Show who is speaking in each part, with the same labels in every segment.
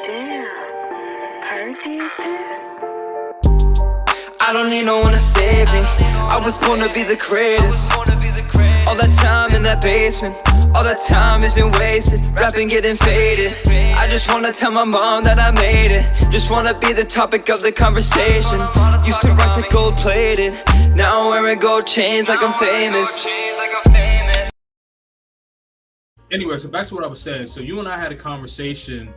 Speaker 1: Damn, Perk did this?
Speaker 2: I don't need no one to save me. I was born to be the greatest. All that time in that basement, all that time isn't wasted. Rapping getting faded. I just wanna tell my mom that I made it. Just wanna be the topic of the conversation. Used to rock the gold plated. Now I'm wearing gold chains like I'm famous.
Speaker 3: Anyway, so back to what I was saying. So you and I had a conversation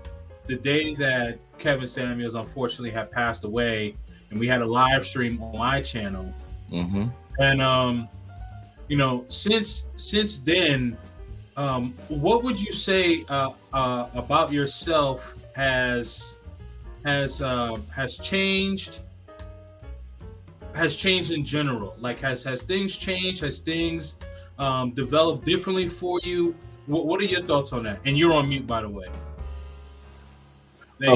Speaker 3: the day that Kevin Samuels unfortunately had passed away, and we had a live stream on my channel.
Speaker 4: Mm-hmm.
Speaker 3: And you know, since then, what would you say about yourself has changed? Has changed in general? Like, has things changed? Has things developed differently for you? What are your thoughts on that? And you're on mute, by the way.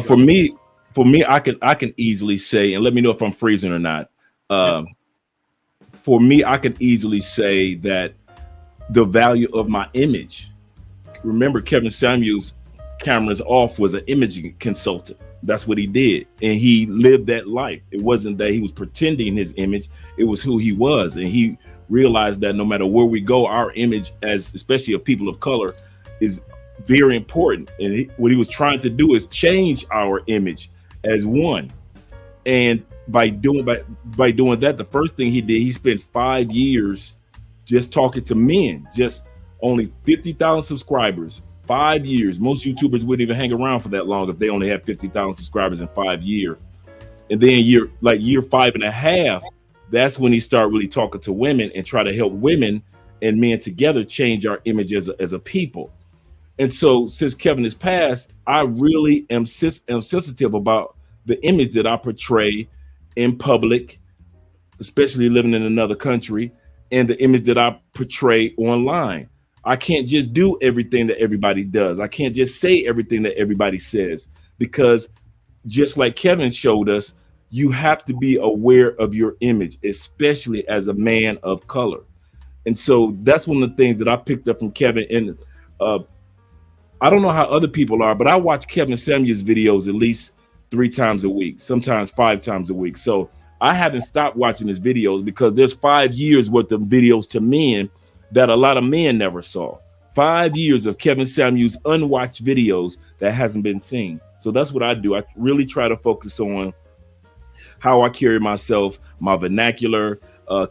Speaker 4: For me, I can easily say, and let me know if I'm freezing or not. For me, I can easily say that the value of my image. Remember, Kevin Samuels' cameras off was an imaging consultant. That's what he did, and he lived that life. It wasn't that he was pretending his image; it was who he was, and he realized that no matter where we go, our image, as especially of people of color, is very important. And what he was trying to do is change our image as one. And by doing that, the first thing he did, he spent 5 years just talking to men, just only 50,000 subscribers. 5 years. Most YouTubers wouldn't even hang around for that long if they only had 50,000 subscribers in 5 years. And then year 5.5, that's when he started really talking to women and try to help women and men together change our image as a people. And so since Kevin has passed, I really am sensitive about the image that I portray in public, especially living in another country, and the image that I portray online. I can't just do everything that everybody does. I can't just say everything that everybody says, because just like Kevin showed us, you have to be aware of your image, especially as a man of color. And so that's one of the things that I picked up from Kevin. And I don't know how other people are, but I watch Kevin Samuels videos at least 3 times a week, sometimes 5 times a week. So I haven't stopped watching his videos because there's 5 years worth of videos to men that a lot of men never saw. 5 years of Kevin Samuels unwatched videos that hasn't been seen. So that's what I do. I really try to focus on how I carry myself, my vernacular,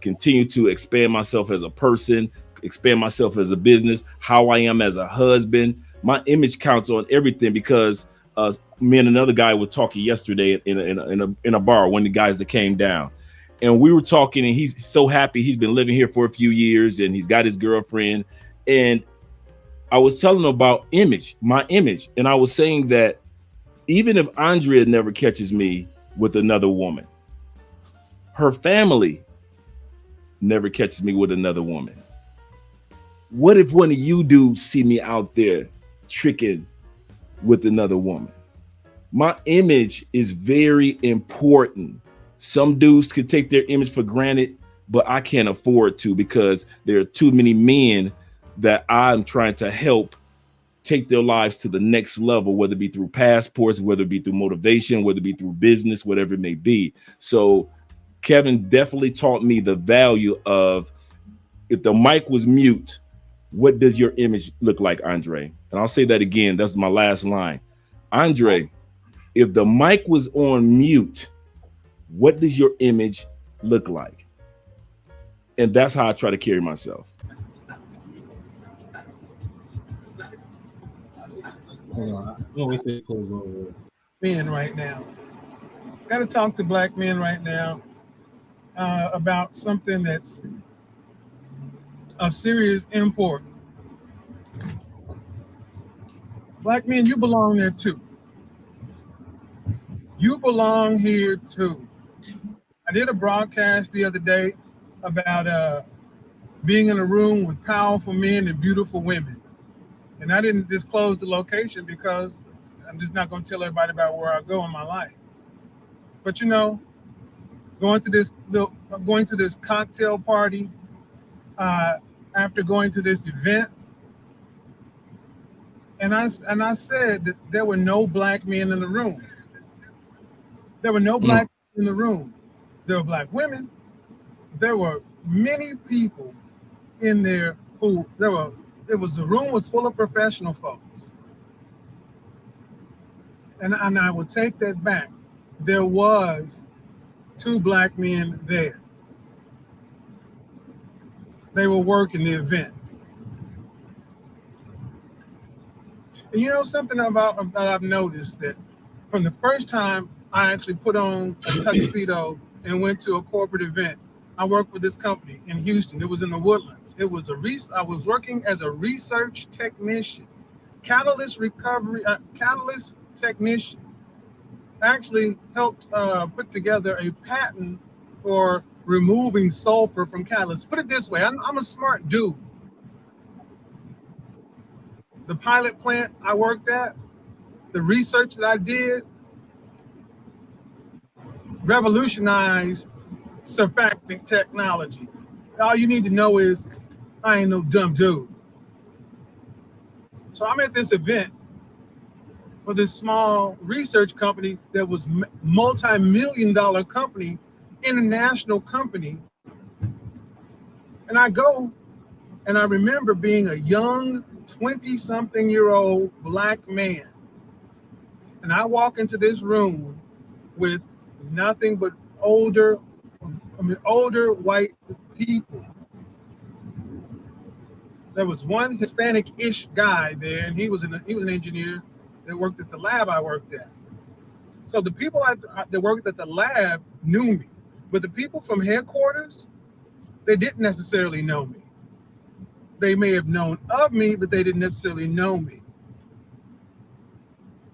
Speaker 4: continue to expand myself as a person, expand myself as a business, how I am as a husband. My image counts on everything, because me and another guy were talking yesterday in a bar, one of the guys that came down. And we were talking, and he's so happy. He's been living here for a few years, and he's got his girlfriend. And I was telling him about my image. And I was saying that even if Andrea never catches me with another woman, her family never catches me with another woman. What if one of you dudes see me out there tricking with another woman? My image is very important. Some dudes could take their image for granted, but I can't afford to, because there are too many men that I'm trying to help take their lives to the next level, whether it be through passports, whether it be through motivation, whether it be through business, whatever it may be. So Kevin definitely taught me the value of, if the mic was mute, what does your image look like, Andre? And I'll say that again. That's my last line. Andre, if the mic was on mute, what does your image look like? And that's how I try to carry myself.
Speaker 5: Men right now. Got to talk to black men right now about something that's of serious import. Black men, you belong there too. You belong here too. I did a broadcast the other day about being in a room with powerful men and beautiful women. And I didn't disclose the location because I'm just not going to tell everybody about where I go in my life. But you know, going to this cocktail party, after going to this event, And I said that there were no black men in the room. There were no black men in the room. There were black women. There were many people in there who the room was full of professional folks. And I will take that back. There was 2 black men there. They were working the event. And you know something about that I've noticed, that from the first time I actually put on a tuxedo and went to a corporate event, I worked with this company in Houston. It was in the Woodlands. I was working as a research technician, catalyst technician. Actually helped put together a patent for removing sulfur from catalysts. Put it this way, I'm a smart dude. The pilot plant I worked at, the research that I did, revolutionized surfactant technology. All you need to know is I ain't no dumb dude. So I'm at this event for this small research company that was multi-million-dollar company, international company. And I go, and I remember being a young 20-something-year-old black man. And I walk into this room with nothing but older white people. There was one Hispanic-ish guy there, and he was an engineer that worked at the lab I worked at. So the people that worked at the lab knew me, but the people from headquarters, they didn't necessarily know me. They may have known of me, but they didn't necessarily know me.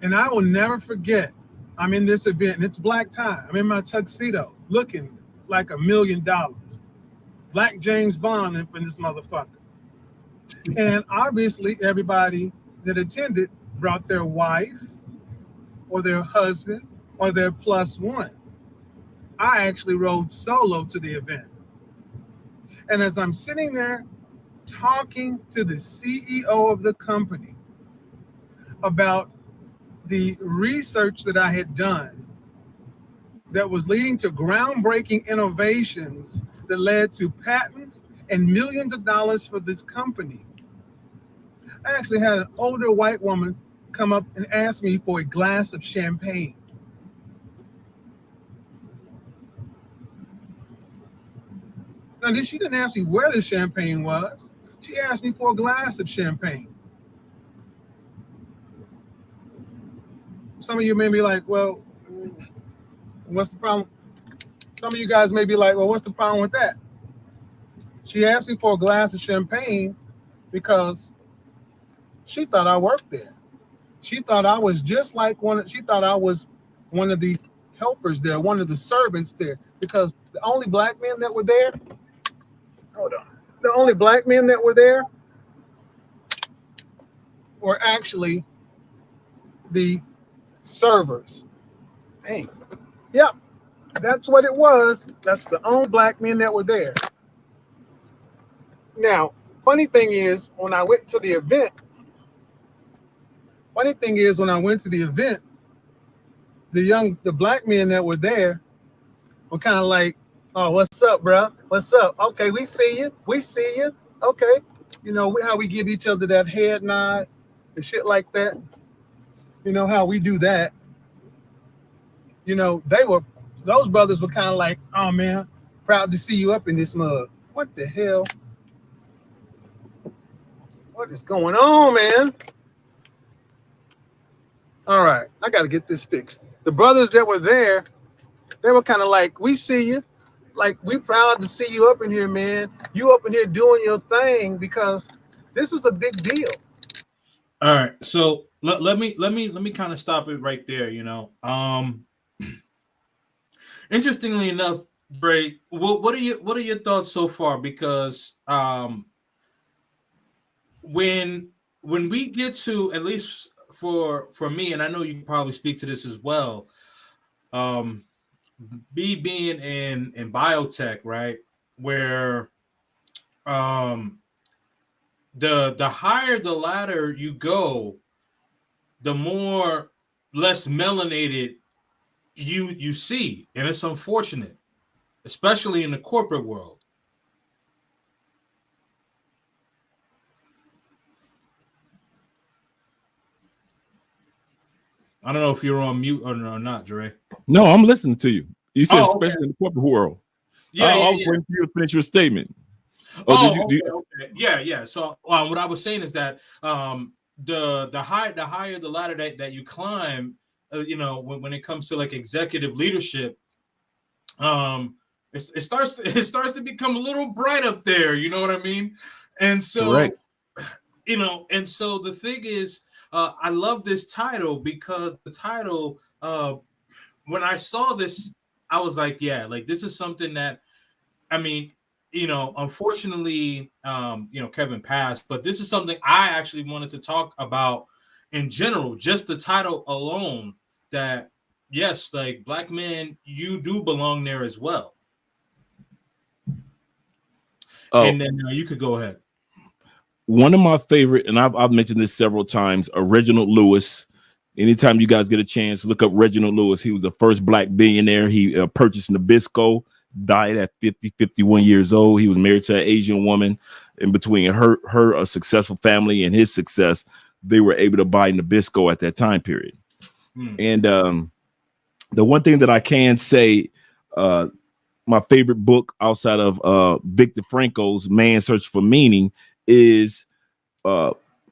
Speaker 5: And I will never forget, I'm in this event, and it's black tie. I'm in my tuxedo, looking like $1 million. Black James Bond in this motherfucker. And obviously, everybody that attended brought their wife or their husband or their +1. I actually rode solo to the event. And as I'm sitting there talking to the CEO of the company about the research that I had done that was leading to groundbreaking innovations that led to patents and millions of dollars for this company, I actually had an older white woman come up and ask me for a glass of champagne. Now, she didn't ask me where the champagne was. She asked me for a glass of champagne. Some of you may be like, well, what's the problem? Some of you guys may be like, well, what's the problem with that? She asked me for a glass of champagne because she thought I worked there. She thought I was just like she thought I was one of the helpers there, one of the servants there, because the only black men that were there, the only black men that were there were actually the servers. Hey, yep, that's what it was. That's the only black men that were there. Now, funny thing is, when I went to the event, the black men that were there were kind of like, oh, what's up, bro? What's up? Okay, we see you. Okay. You know, how we give each other that head nod and shit like that. You know how we do that. You know, those brothers were kind of like, oh man, proud to see you up in this mug. What the hell? What is going on, man? All right, I got to get this fixed. The brothers that were there, they were kind of like, we see you. Like, we proud to see you up in here, man. You up in here doing your thing, because this was a big deal.
Speaker 3: All right, so let me kind of stop it right there. You know, interestingly enough, Bray, what are your thoughts so far? Because when we get to, at least for me, and I know you can probably speak to this as well, being in biotech, right, where the higher the ladder you go, the more less melanated you see, and it's unfortunate, especially in the corporate world. I don't know if you're on mute or not, Dre.
Speaker 4: No, I'm listening to you. You said
Speaker 3: Oh, okay.
Speaker 4: especially in the corporate world.
Speaker 3: Yeah,
Speaker 4: I
Speaker 3: yeah,
Speaker 4: was
Speaker 3: yeah.
Speaker 4: waiting for you to finish your statement.
Speaker 3: Okay. Yeah, yeah. So what I was saying is that the higher the ladder that you climb, you know, when it comes to like executive leadership, it starts to become a little bright up there. You know what I mean? And so,
Speaker 4: Correct.
Speaker 3: you know, and so the thing is, I love this title because the title, when I saw this, I was like, yeah, like this is something that, I mean, you know, unfortunately, you know, Kevin passed, but this is something I actually wanted to talk about in general, just the title alone, that yes, like Black men, you do belong there as well. And then you could go ahead.
Speaker 4: One of my favorite, and I've mentioned this several times, Reginald Lewis. Anytime you guys get a chance, look up Reginald Lewis. He was the first Black billionaire. He purchased Nabisco, died at 51 years old. He was married to an Asian woman. In between her a successful family and his success, they were able to buy Nabisco at that time period. And the one thing that I can say, my favorite book outside of Viktor Frankl's Man's Search for Meaning is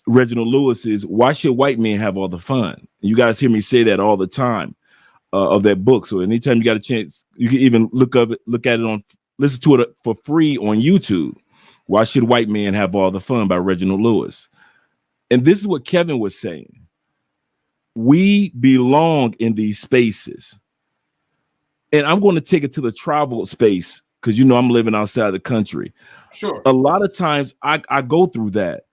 Speaker 4: Reginald Lewis's Why Should White Men Have All the Fun? You guys hear me say that all the time of that book. So anytime you got a chance, you can even look at it listen to it for free on YouTube. Why Should White Men Have All the Fun by Reginald Lewis. And this is what Kevin was saying. We belong in these spaces. And I'm going to take it to the travel space because, you know, I'm living outside the country.
Speaker 3: Sure.
Speaker 4: A lot of times I go through that.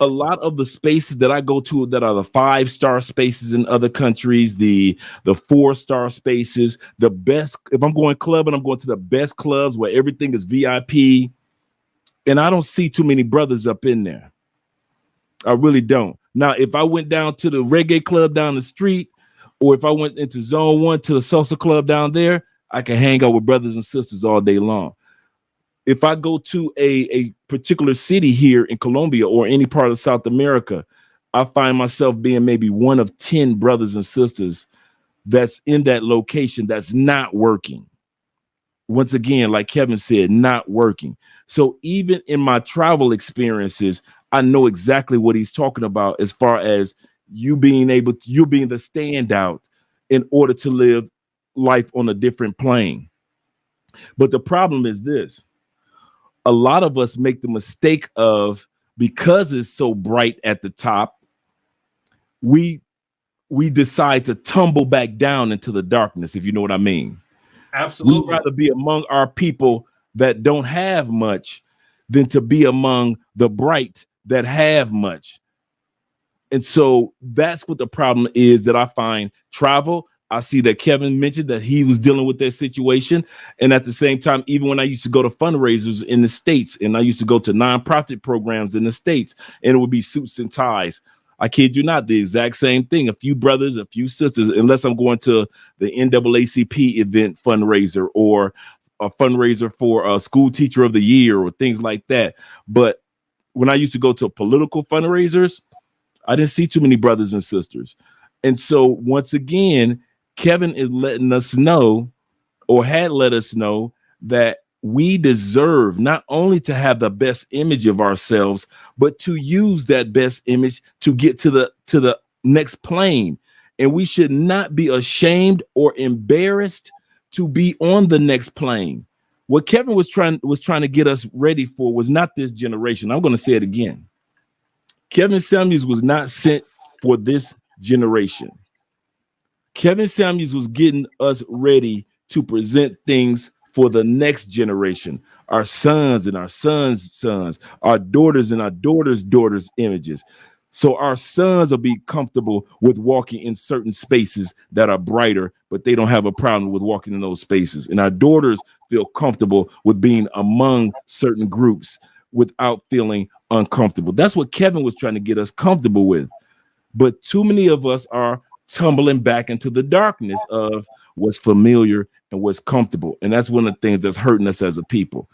Speaker 4: A lot of the spaces that I go to that are the 5-star spaces in other countries, the 4-star spaces, the best. If I'm going clubbing, I'm going to the best clubs where everything is VIP. And I don't see too many brothers up in there. I really don't. Now, if I went down to the reggae club down the street, or if I went into Zone 1 to the salsa club down there, I can hang out with brothers and sisters all day long. If I go to a particular city here in Colombia or any part of South America, I find myself being maybe one of 10 brothers and sisters that's in that location that's not working. Once again, like Kevin said, not working. So even in my travel experiences, I know exactly what he's talking about as far as you being the standout in order to live life on a different plane. But the problem is this. A lot of us make the mistake of, because it's so bright at the top, we decide to tumble back down into the darkness, if you know what I mean.
Speaker 3: Absolutely.
Speaker 4: We'd rather be among our people that don't have much than to be among the bright that have much. And so that's what the problem is that I find. Travel, I see that Kevin mentioned that he was dealing with that situation. And at the same time, even when I used to go to fundraisers in the States, and I used to go to nonprofit programs in the States, and it would be suits and ties. I kid you not, the exact same thing. A few brothers, a few sisters, unless I'm going to the NAACP event fundraiser or a fundraiser for a school teacher of the year or things like that. But when I used to go to political fundraisers, I didn't see too many brothers and sisters. And so once again, Kevin is letting us know, or had let us know, that we deserve not only to have the best image of ourselves, but to use that best image to get to the next plane. And we should not be ashamed or embarrassed to be on the next plane. What Kevin was trying to get us ready for was not this generation. I'm going to say it again. Kevin Samuels was not sent for this generation. Kevin Samuels was getting us ready to present things for the next generation, our sons and our sons' sons, our daughters and our daughters' daughters' images. So our sons will be comfortable with walking in certain spaces that are brighter, but they don't have a problem with walking in those spaces. And our daughters feel comfortable with being among certain groups without feeling uncomfortable. That's what Kevin was trying to get us comfortable with. But too many of us are tumbling back into the darkness of what's familiar and what's comfortable. And that's one of the things that's hurting us as a people.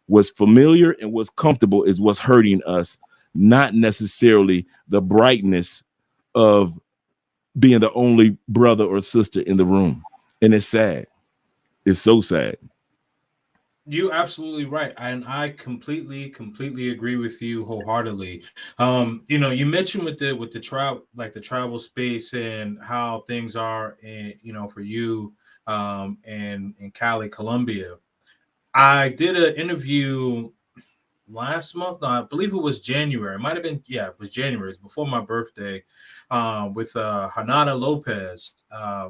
Speaker 4: What's familiar and what's comfortable is what's hurting us, not necessarily the brightness of being the only brother or sister in the room. And it's sad. It's so sad.
Speaker 3: You absolutely right, and I completely agree with you wholeheartedly. You mentioned with the travel, like the travel space, and how things are, for you, in Cali, Colombia. I did an interview last month. I believe it was January. It might have been, yeah, it was January. It's before my birthday, with Hanada Lopez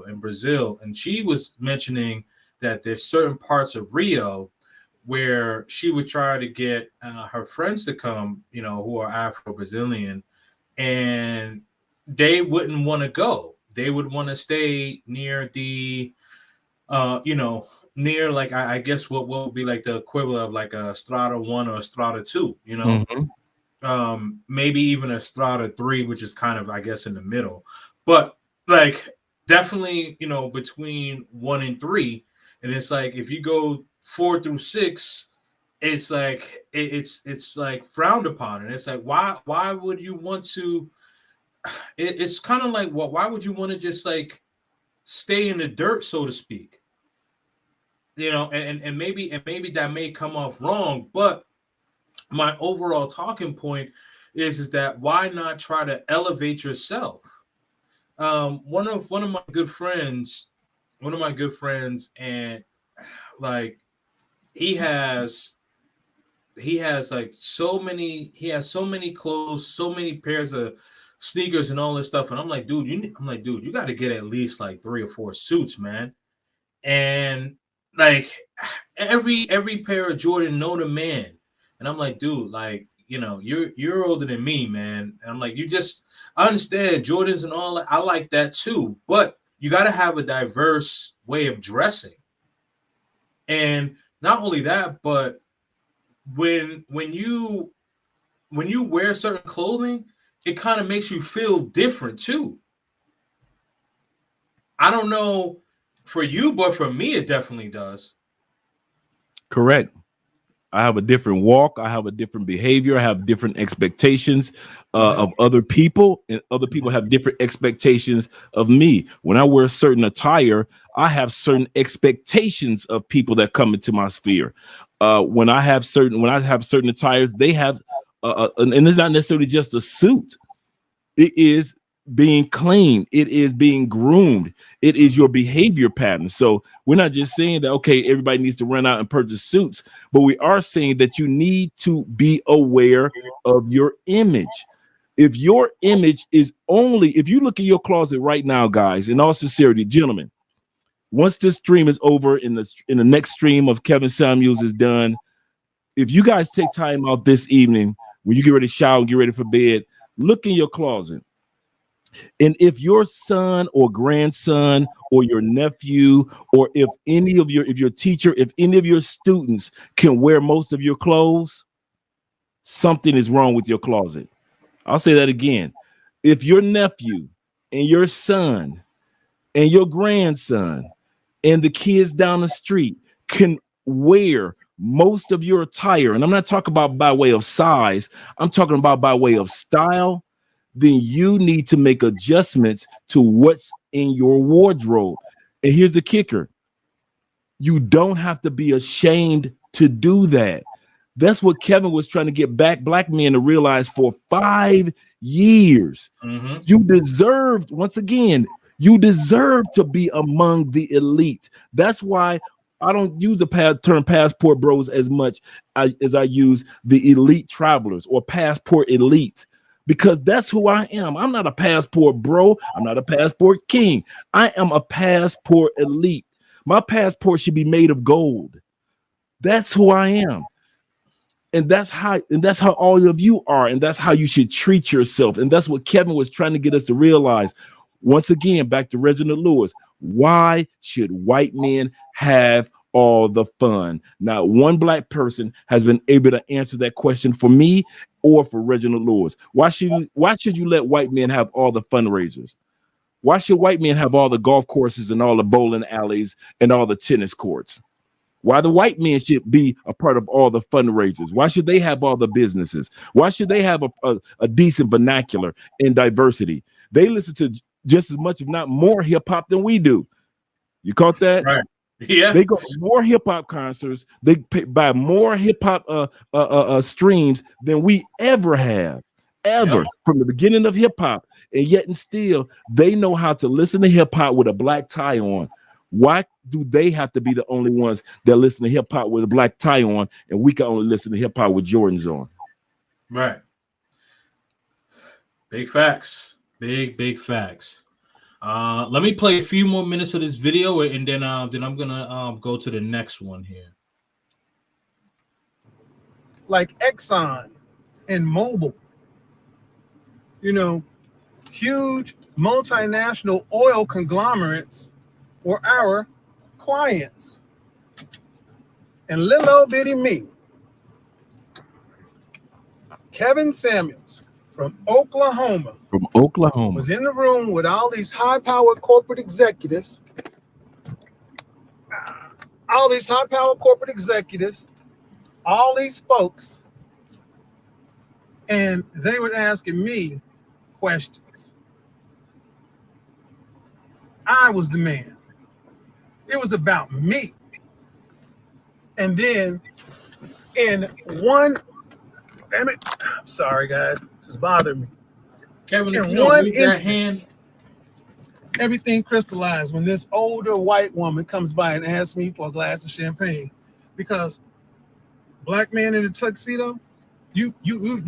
Speaker 3: in Brazil, and she was mentioning that there's certain parts of Rio where she would try to get her friends to come, who are Afro-Brazilian, and they wouldn't want to go. They would want to stay near the, near, like, I guess what would be like the equivalent of like a Strata 1 or a Strata 2, maybe even a Strata 3, which is kind of, I guess, in the middle. But like definitely, between 1 and 3. And it's like if you go 4 through 6, it's like it's like frowned upon, and it's like why would you want to? It's kind of like, well, why would you want to just like stay in the dirt, so to speak? And maybe that may come off wrong, but my overall talking point is that why not try to elevate yourself? One of my good friends, and like he has like so many clothes, so many pairs of sneakers and all this stuff. And I'm like, dude, you got to get at least like 3 or 4 suits, man. And like every pair of Jordan known a man. And I'm like, dude, like, you're older than me, man. And I'm like, I understand Jordans and all that. I like that too, but you got to have a diverse way of dressing. And not only that, but when you wear certain clothing, it kind of makes you feel different too. I don't know for you, but for me, it definitely does.
Speaker 4: Correct. I have a different walk. I have a different behavior. I have different expectations of other people, and other people have different expectations of me. When I wear certain attire, I have certain expectations of people that come into my sphere. When I have certain attires, they have, and it's not necessarily just a suit. It is being clean. It is being groomed. It is your behavior pattern. So we're not just saying that, okay, everybody needs to run out and purchase suits, but we are saying that you need to be aware of your image. If your image is only, if you look at your closet right now, guys, in all sincerity, gentlemen, once this stream is over, in the next stream of Kevin Samuels is done, if you guys take time out this evening, when you get ready to shower and get ready for bed, look in your closet. And if your son or grandson or your nephew, or if your teacher, if any of your students can wear most of your clothes, something is wrong with your closet. I'll say that again. If your nephew and your son and your grandson and the kids down the street can wear most of your attire, and I'm not talking about by way of size, I'm talking about by way of style, then you need to make adjustments to what's in your wardrobe. And here's the kicker. You don't have to be ashamed to do that. That's what Kevin was trying to get black men to realize for 5 years. Mm-hmm. You deserved, once again, you deserve to be among the elite. That's why I don't use the term passport bros as much as I use the elite travelers or passport elite. Because that's who I am. I'm not a passport bro. I'm not a passport king. I am a passport elite. My passport should be made of gold. That's who I am. And that's how all of you are. And that's how you should treat yourself. And that's what Kevin was trying to get us to realize. Once again, back to Reginald Lewis. Why should white men have all the fun? Not one black person has been able to answer that question for me or for Reginald Lewis. Why should you let white men have all the fundraisers? Why should white men have all the golf courses and all the bowling alleys and all the tennis courts? Why the white men should be a part of all the fundraisers? Why should they have all the businesses? Why should they have a decent vernacular and diversity? They listen to just as much, if not more, hip hop than we do. You caught that?
Speaker 3: Right. Yeah.
Speaker 4: They go to more hip hop concerts. They buy more hip hop streams than we ever have, from the beginning of hip hop. And yet and still, they know how to listen to hip hop with a black tie on. Why do they have to be the only ones that listen to hip hop with a black tie on, and we can only listen to hip hop with Jordans on?
Speaker 3: Right. Big facts. Big facts. Let me play a few more minutes of this video, and then I'm gonna go to the next one here.
Speaker 5: Like Exxon and Mobil, huge multinational oil conglomerates were our clients. And little old bitty me, Kevin Samuels from Oklahoma, was in the room with all these high-powered corporate executives, all these folks, and they were asking me questions. I was the man. It was about me. And then in one, damn it, I'm sorry guys, this is bothering me.
Speaker 3: Kevin,
Speaker 5: in one instance, everything crystallized when this older white woman comes by and asks me for a glass of champagne, because black man in a tuxedo, you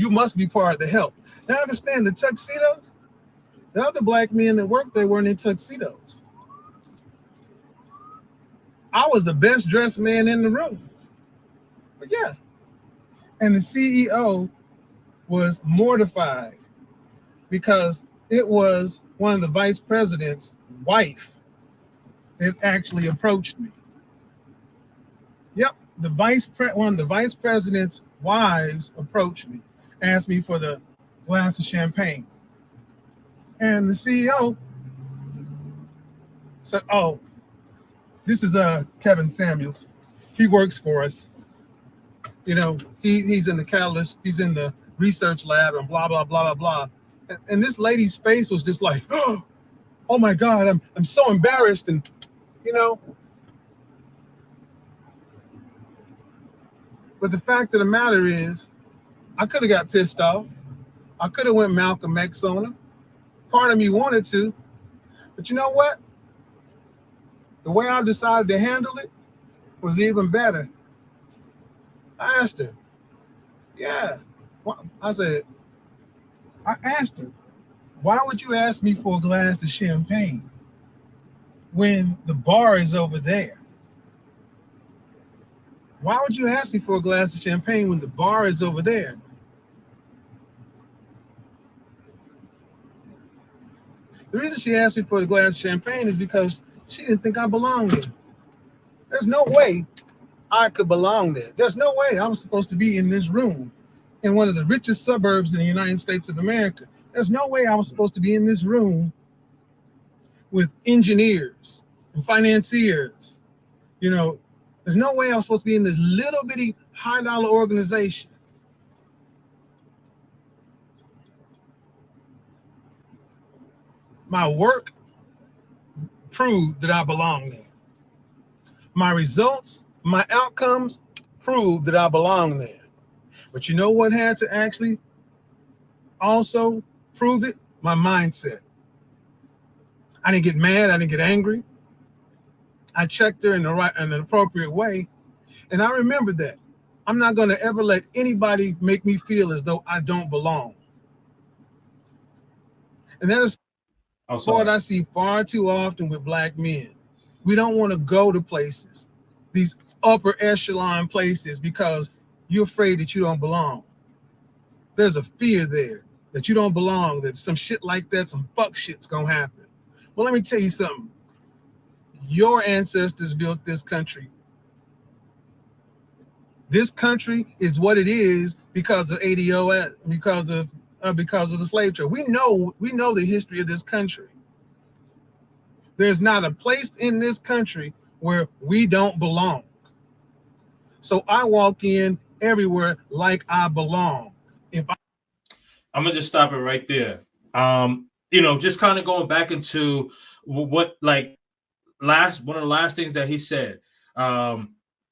Speaker 5: must be part of the help. Now I understand the tuxedo. The other black men that worked there weren't in tuxedos. I was the best dressed man in the room. But yeah. And the CEO was mortified because it was one of the vice president's wife that actually approached me. Yep, one of the vice president's wives approached me, asked me for the glass of champagne. And the CEO said, "Oh, this is Kevin Samuels. He works for us. He's in the catalyst, he's in the research lab and blah, blah, blah, blah, blah." And this lady's face was just like, oh my God, I'm so embarrassed. And, but the fact of the matter is, I could have got pissed off. I could have went Malcolm X on her. Part of me wanted to, but you know what? The way I decided to handle it was even better. I asked her, I asked her, why would you ask me for a glass of champagne when the bar is over there? Why would you ask me for a glass of champagne when the bar is over there? The reason she asked me for the glass of champagne is because she didn't think I belonged there. There's no way I could belong there. There's no way I'm supposed to be in this room in one of the richest suburbs in the United States of America. There's no way I was supposed to be in this room with engineers and financiers. There's no way I was supposed to be in this little bitty high-dollar organization. My work proved that I belong there. My results, my outcomes proved that I belong there. But you know what had to actually also prove it? My mindset. I didn't get mad. I didn't get angry. I checked her in an appropriate way. And I remembered that. I'm not going to ever let anybody make me feel as though I don't belong. And that is what I see far too often with black men. We don't want to go to places, these upper echelon places, because you're afraid that you don't belong. There's a fear there that you don't belong, that some shit like that, some fuck shit's gonna happen. Well, let me tell you something. Your ancestors built this country This country is what it is because of ADOS, because of the slave trade. We know the history of this country. There's not a place in this country where we don't belong. So I walk in everywhere like I belong.
Speaker 3: I'm gonna just stop it right there. Just kind of going back into what like one of the last things that he said.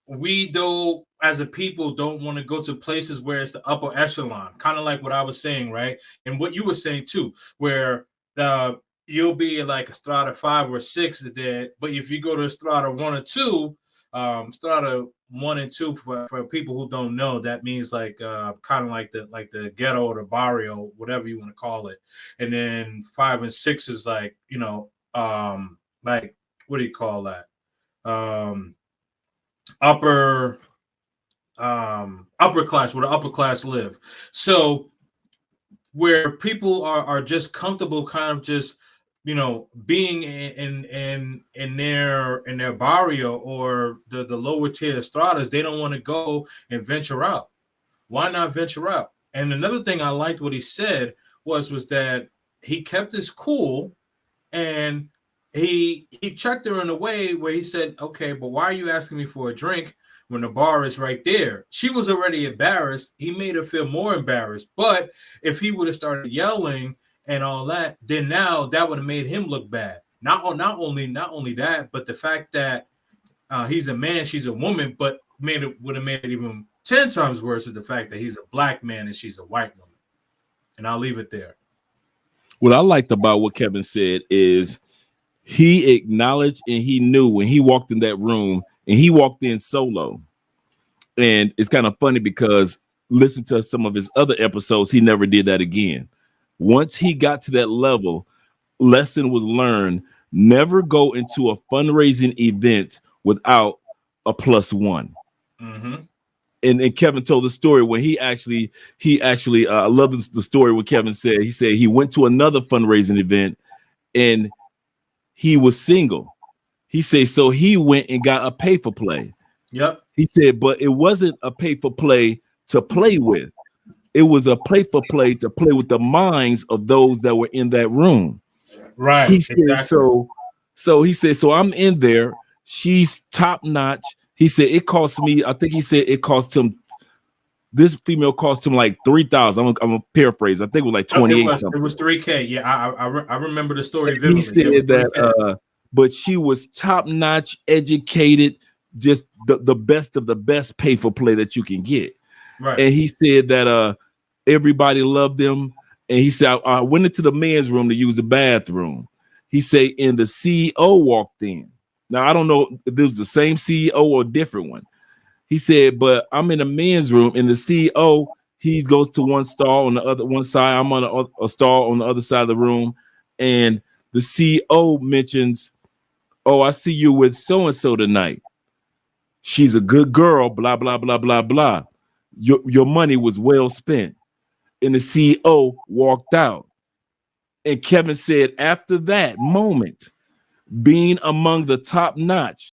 Speaker 3: We though as a people don't want to go to places where it's the upper echelon, kind of like what I was saying, right? And what you were saying too, where you'll be like a strata 5 or 6 there, but if you go to a strata 1 or 2, strata 1 and 2 for people who don't know, that means like kind of like the ghetto or the barrio, whatever you want to call it. And then 5 and 6 is like, like what do you call that? Upper class, where the upper class live. So where people are just comfortable kind of just being in their barrio or the lower tier stratas, they don't want to go and venture out. Why not venture out? And another thing I liked what he said was that he kept his cool, and he checked her in a way where he said, okay, but why are you asking me for a drink when the bar is right there? She was already embarrassed. He made her feel more embarrassed. But if he would have started yelling and all that, then now that would have made him look bad. Not only that, but the fact that he's a man, she's a woman, but would have made it even 10 times worse is the fact that he's a black man and she's a white woman. And I'll leave it there.
Speaker 4: What I liked about what Kevin said is he acknowledged and he knew when he walked in that room, and he walked in solo. And it's kind of funny because listen to some of his other episodes, he never did that again. Once he got to that level, lesson was learned. Never go into a fundraising event without a +1.
Speaker 3: Mm-hmm.
Speaker 4: And Kevin told the story when he actually I love the story what Kevin said. He said he went to another fundraising event and he was single. He said so he went and got a pay for play.
Speaker 3: Yep.
Speaker 4: He said, but it wasn't a pay for play to play with. It was a play for play to play with the minds of those that were in that room.
Speaker 3: Right.
Speaker 4: He said so he said, so I'm in there. She's top notch. He said it cost me, I think he said it cost him, this female cost him like 3,000. I'm gonna paraphrase. I think it was like 28.
Speaker 3: It was 3K. Yeah, I remember the story
Speaker 4: and
Speaker 3: vividly.
Speaker 4: He said that but she was top notch, educated, just the best of the best pay for play that you can get.
Speaker 3: Right.
Speaker 4: And he said that everybody loved them. And he said, I went into the men's room to use the bathroom. He said, and the CEO walked in. Now, I don't know if it was the same CEO or a different one. He said, but I'm in the men's room, and the CEO, he goes to one stall on the other one side. I'm on a stall on the other side of the room. And the CEO mentions, oh, I see you with so-and-so tonight. She's a good girl, blah, blah, blah, blah, blah. Your money was well spent. And the CEO walked out. And Kevin said, after that moment, being among the top notch,